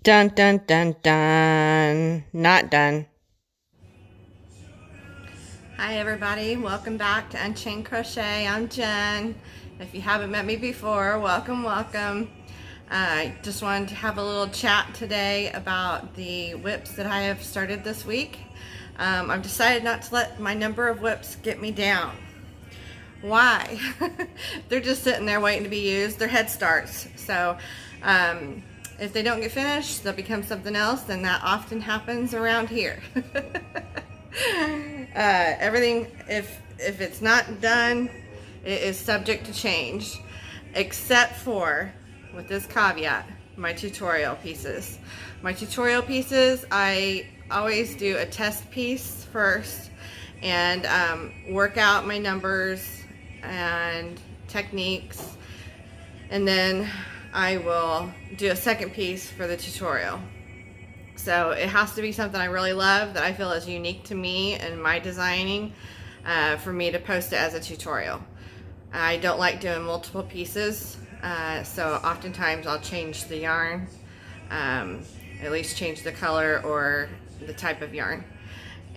Dun dun dun dun. Not done. Hi everybody, welcome back to Unchained Crochet. I'm Jen. If you haven't met me before, welcome, welcome. I just wanted to have a little chat today about the whips that I have started this week. I've decided not to let my number of whips get me down. Why? They're just sitting there waiting to be used. They're head starts. So if they don't get finished, they'll become something else, and that often happens around here. Everything, if it's not done, it is subject to change, except for, with this caveat, my tutorial pieces. My tutorial pieces, I always do a test piece first and work out my numbers and techniques, and then I will do a second piece for the tutorial. So it has to be something I really love, that I feel is unique to me and my designing, for me to post it as a tutorial. I don't like doing multiple pieces, so oftentimes I'll change the yarn, at least change the color or the type of yarn,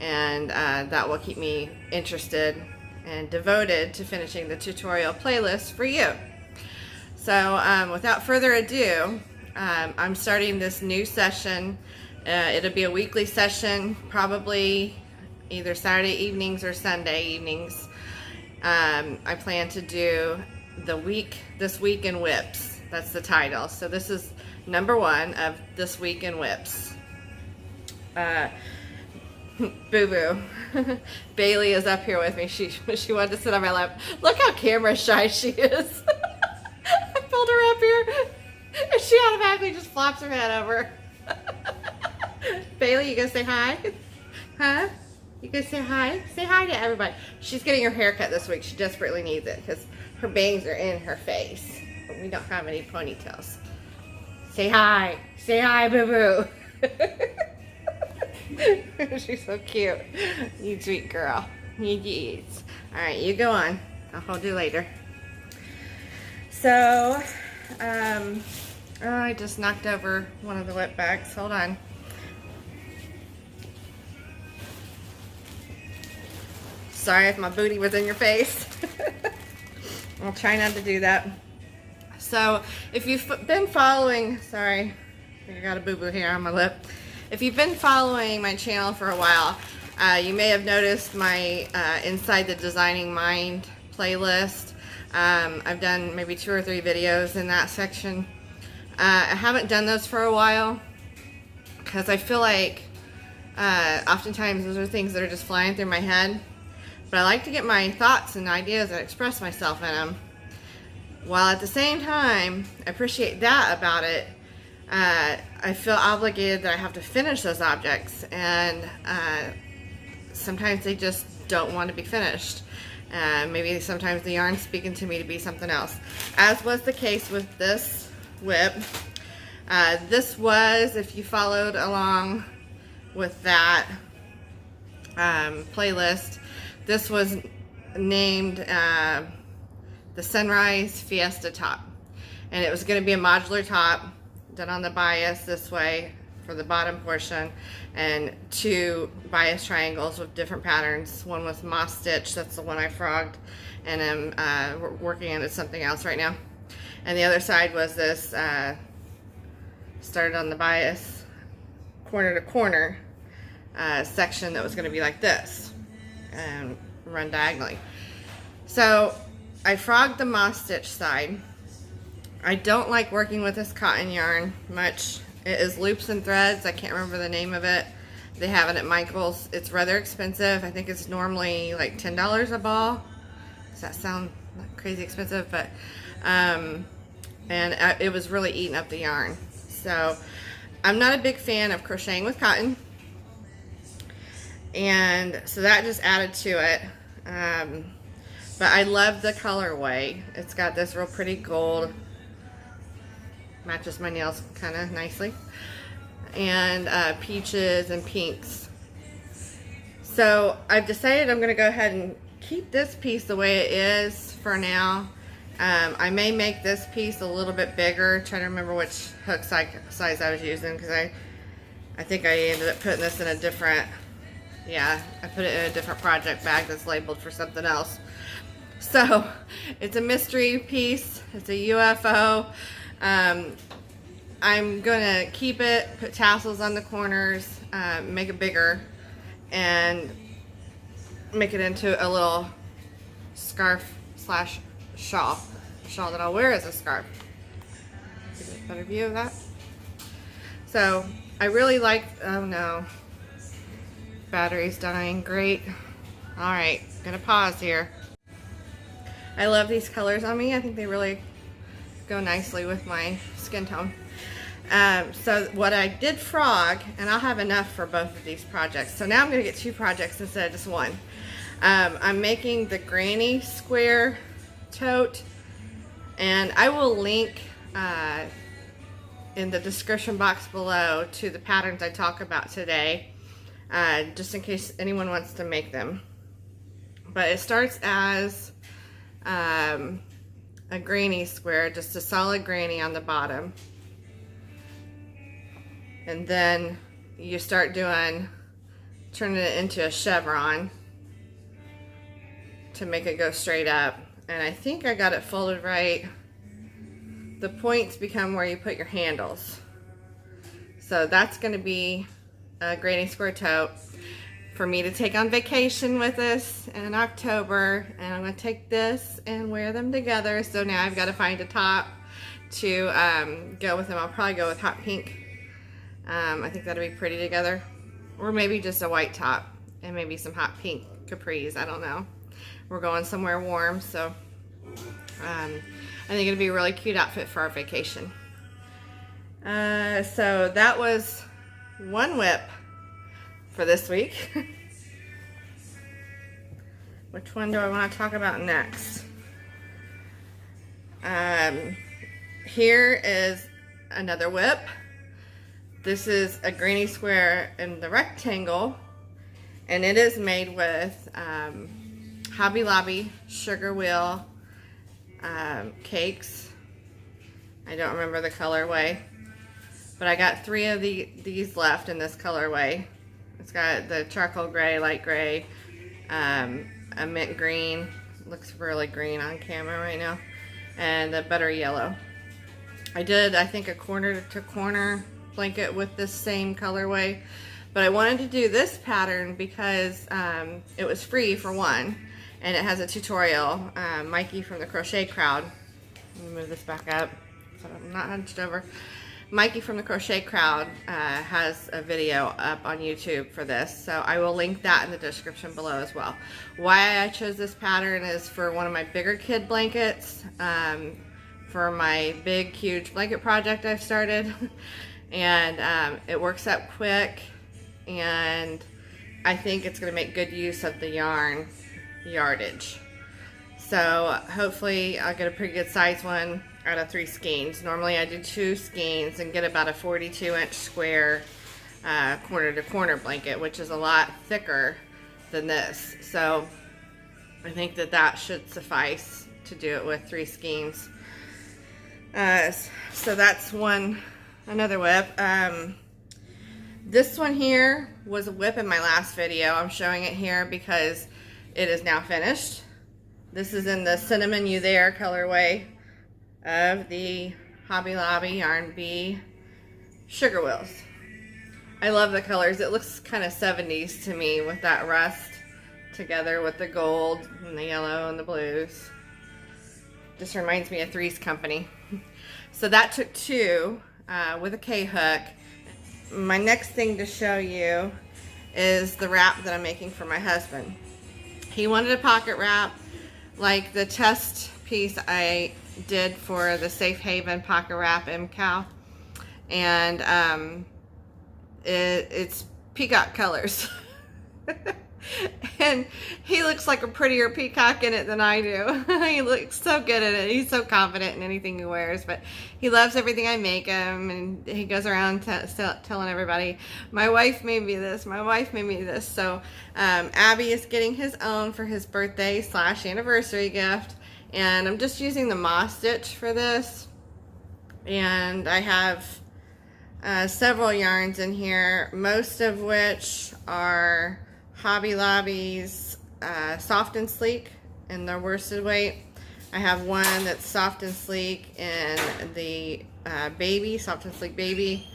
and that will keep me interested and devoted to finishing the tutorial playlist for you. So without further ado, I'm starting this new session. It'll be a weekly session, probably either Saturday evenings or Sunday evenings. I plan to do This Week in Whips. That's the title. So this is number 1 of This Week in Whips. Boo-boo. Bailey is up here with me. She wanted to sit on my lap. Look how camera shy she is. I pulled her up here, and she automatically just flops her head over. Bailey, you gonna say hi? Huh? You gonna say hi? Say hi to everybody. She's getting her hair cut this week. She desperately needs it because her bangs are in her face. But we don't have any ponytails. Say hi. Say hi, boo-boo. She's so cute. You sweet girl. Yes. Alright, you go on. I'll hold you later. So, oh, I just knocked over one of the whip bags. Hold on. Sorry if my booty was in your face. I'll try not to do that. So, if you've been following, sorry, I got a boo-boo hair on my lip. If you've been following my channel for a while, you may have noticed my Inside the Designing Mind playlist. I've done maybe 2 or 3 videos in that section. I haven't done those for a while because I feel like oftentimes those are things that are just flying through my head. But I like to get my thoughts and ideas and express myself in them. While at the same time, I appreciate that about it, I feel obligated that I have to finish those objects, and sometimes they just don't want to be finished. Maybe sometimes the yarn's speaking to me to be something else, as was the case with this whip. This was, if you followed along with that playlist, this was named the Sunrise Fiesta Top, and it was going to be a modular top done on the bias this way for the bottom portion, and 2 bias triangles with different patterns. One was moss stitch, that's the one I frogged, and I'm working on something else right now. And the other side was this, started on the bias, corner to corner section that was going to be like this, and run diagonally. So I frogged the moss stitch side. I don't like working with this cotton yarn much. It is Loops and Threads. I can't remember the name of it. They have it at Michael's. It's rather expensive. I think it's normally like $10 a ball. Does that sound crazy expensive? But it was really eating up the yarn. So I'm not a big fan of crocheting with cotton, and so that just added to it. But I love the colorway. It's got this real pretty gold, matches my nails kind of nicely, and peaches and pinks. So I've decided I'm going to go ahead and keep this piece the way it is for now, I may make this piece a little bit bigger. Trying to remember which hook size I was using, because I think I ended up putting this in a different, yeah, I put it in a different project bag that's labeled for something else. So it's a mystery piece. It's a UFO. I'm gonna keep it, put tassels on the corners, make it bigger, and make it into a little scarf slash shawl that I'll wear as a scarf. Give you a better view of that. So I really like, oh no, battery's dying, great. All right, gonna pause here. I love these colors on me. I think they really go nicely with my skin tone. So what I did frog, and I'll have enough for both of these projects. So now I'm gonna get 2 projects instead of just one. I'm making the granny square tote, and I will link in the description box below to the patterns I talk about today, just in case anyone wants to make them. But it starts as a granny square, just a solid granny on the bottom, and then you start turning it into a chevron to make it go straight up. And I think I got it folded right. The points become where you put your handles. So that's going to be a granny square tote for me to take on vacation with us in October. And I'm going to take this and wear them together. So now I've got to find a top to go with them. I'll probably go with hot pink. I think that'll be pretty together. Or maybe just a white top and maybe some hot pink capris. I don't know. We're going somewhere warm, so I think it'll be a really cute outfit for our vacation. So that was one whip for this week. Which one do I want to talk about next? Here is another whip. This is a granny square in the rectangle, and it is made with Hobby Lobby sugar wheel cakes. I don't remember the colorway, but I got 3 of these left in this colorway. It's got the charcoal gray, light gray, a mint green, looks really green on camera right now, and the butter yellow. I did, I think, a corner to corner blanket with this same colorway, but I wanted to do this pattern because it was free for one, and it has a tutorial. Mikey from the Crochet Crowd, let me move this back up so I'm not hunched over. Mikey from the Crochet Crowd has a video up on YouTube for this, so I will link that in the description below as well. Why I chose this pattern is for one of my bigger kid blankets, for my big huge blanket project I've started. And it works up quick, and I think it's going to make good use of the yarn yardage. So hopefully I'll get a pretty good size one out of 3 skeins. Normally I do 2 skeins and get about a 42-inch square corner to corner blanket, which is a lot thicker than this. So I think that should suffice to do it with 3 skeins. So that's another whip. This one here was a whip in my last video. I'm showing it here because it is now finished. This is in the Cinnamon You There colorway of the Hobby Lobby Yarn Bee sugar wheels. I love the colors. It looks kind of 70s to me with that rust together with the gold and the yellow and the blues. Just reminds me of Three's Company. So that took 2 with a K-hook. My next thing to show you is the wrap that I'm making for my husband. He wanted a pocket wrap like the test piece I did for the Safe Haven pocket wrap MCOW, and it's peacock colors. And he looks like a prettier peacock in it than I do. He looks so good at it. He's so confident in anything he wears, but he loves everything I make him, and he goes around telling everybody, my wife made me this, my wife made me this. So Abby is getting his own for his birthday / anniversary gift, And I'm just using the moss stitch for this. And I have several yarns in here, most of which are Hobby Lobby's Soft and Sleek in their worsted weight. I have one that's Soft and Sleek in the baby, Soft and Sleek baby.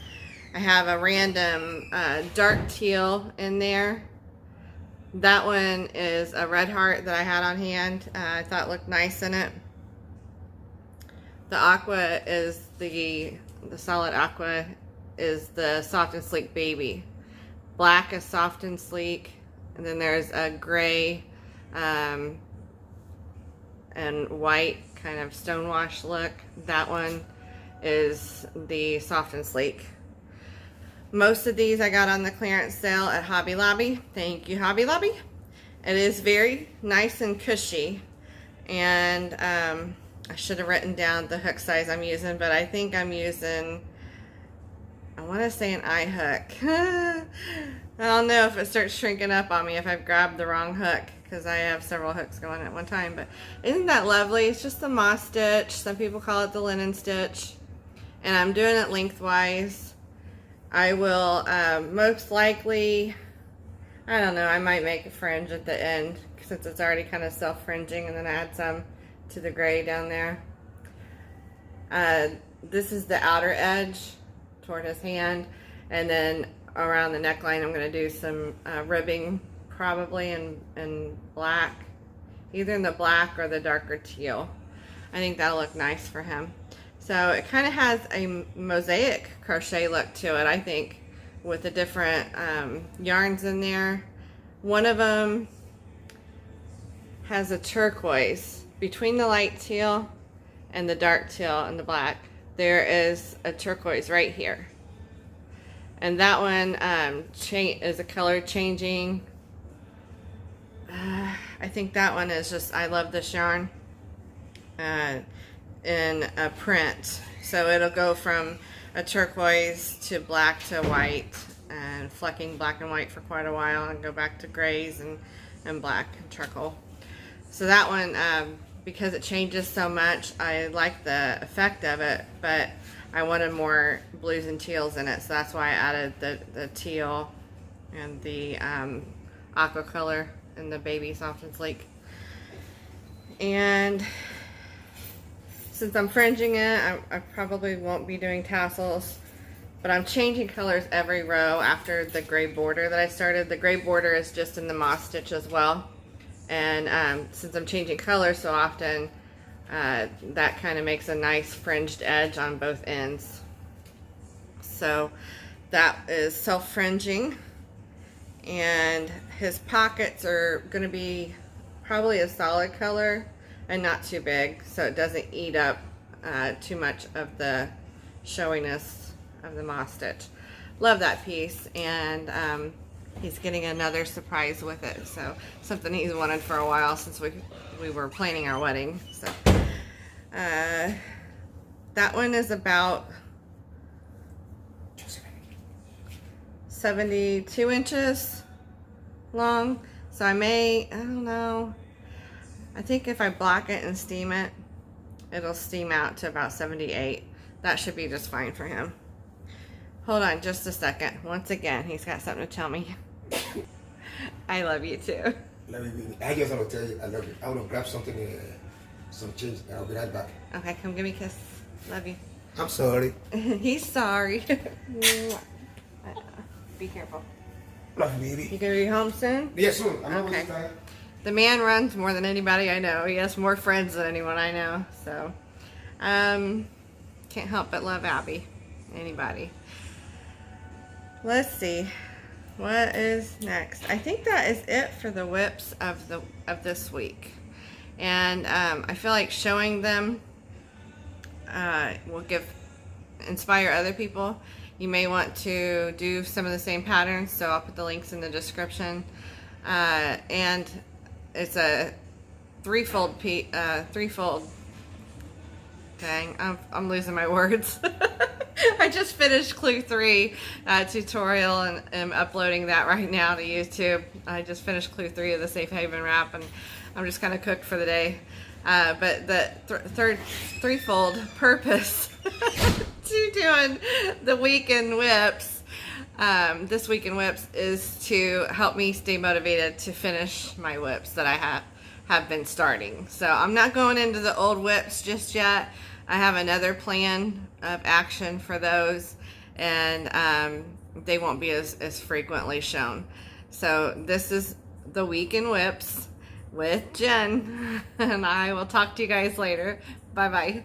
I have a random dark teal in there. That one is a red heart that I had on hand. I thought looked nice in it. The aqua is the solid aqua is the Soft and Sleek baby. Black is Soft and Sleek, and then there's a gray and white kind of stonewash look. That one is the Soft and Sleek. Most of these I got on the clearance sale at Hobby Lobby. Thank you, Hobby Lobby. It is very nice and cushy, and I should have written down the hook size I'm using, but I think I'm using, I want to say an eye hook. I don't know if it starts shrinking up on me if I've grabbed the wrong hook, because I have several hooks going at one time. But isn't that lovely? It's just the moss stitch. Some people call it the linen stitch. And I'm doing it lengthwise. I will most likely, I don't know, I might make a fringe at the end since it's already kind of self-fringing, and then add some to the gray down there. This is the outer edge toward his hand, and then around the neckline I'm going to do some ribbing, probably in black, either in the black or the darker teal. I think that'll look nice for him. So it kind of has a mosaic crochet look to it, I think, with the different yarns in there. One of them has a turquoise. Between the light teal and the dark teal and the black, there is a turquoise right here. And that one is a color changing. I think that one is just, I love this yarn. In a print, so it'll go from a turquoise to black to white, and flecking black and white for quite a while, and go back to grays and black and charcoal. So that one, because it changes so much, I like the effect of it, but I wanted more blues and teals in it, so that's why I added the teal and the aqua color in the baby Soft and Sleek. And since I'm fringing it, I probably won't be doing tassels, but I'm changing colors every row after the gray border that I started. The gray border is just in the moss stitch as well. And since I'm changing colors so often, that kind of makes a nice fringed edge on both ends. So that is self-fringing. And his pockets are going to be probably a solid color and not too big, so it doesn't eat up too much of the showiness of the moss stitch. Love that piece, and he's getting another surprise with it, so something he's wanted for a while since we were planning our wedding. So that one is about 72 inches long, so I don't know, I think if I block it and steam it, it'll steam out to about 78. That should be just fine for him. Hold on just a second. Once again, he's got something to tell me. I love you too. Love you. I just want to tell you I love you. I want to grab something, some change. I'll be right back. Okay, come give me a kiss. Love you. I'm sorry. He's sorry. Be careful. Love you, baby. You gonna be home soon? Yes, soon. I'm okay. The man runs more than anybody I know. He has more friends than anyone I know. So, can't help but love Abby. Anybody. Let's see. What is next? I think that is it for the whips of this week. And I feel like showing them will inspire other people. You may want to do some of the same patterns, so I'll put the links in the description. And it's a threefold. Dang, I'm losing my words. I just finished Clue 3 tutorial and am uploading that right now to YouTube. I just finished Clue 3 of the Safe Haven wrap, and I'm just kind of cooked for the day. But the threefold purpose to doing the weekend whips, this weekend whips, is to help me stay motivated to finish my whips that I have been starting. So I'm not going into the old whips just yet. I have another plan of action for those, and they won't be as frequently shown. So this is the weekend whips with Jen, and I will talk to you guys later. Bye bye.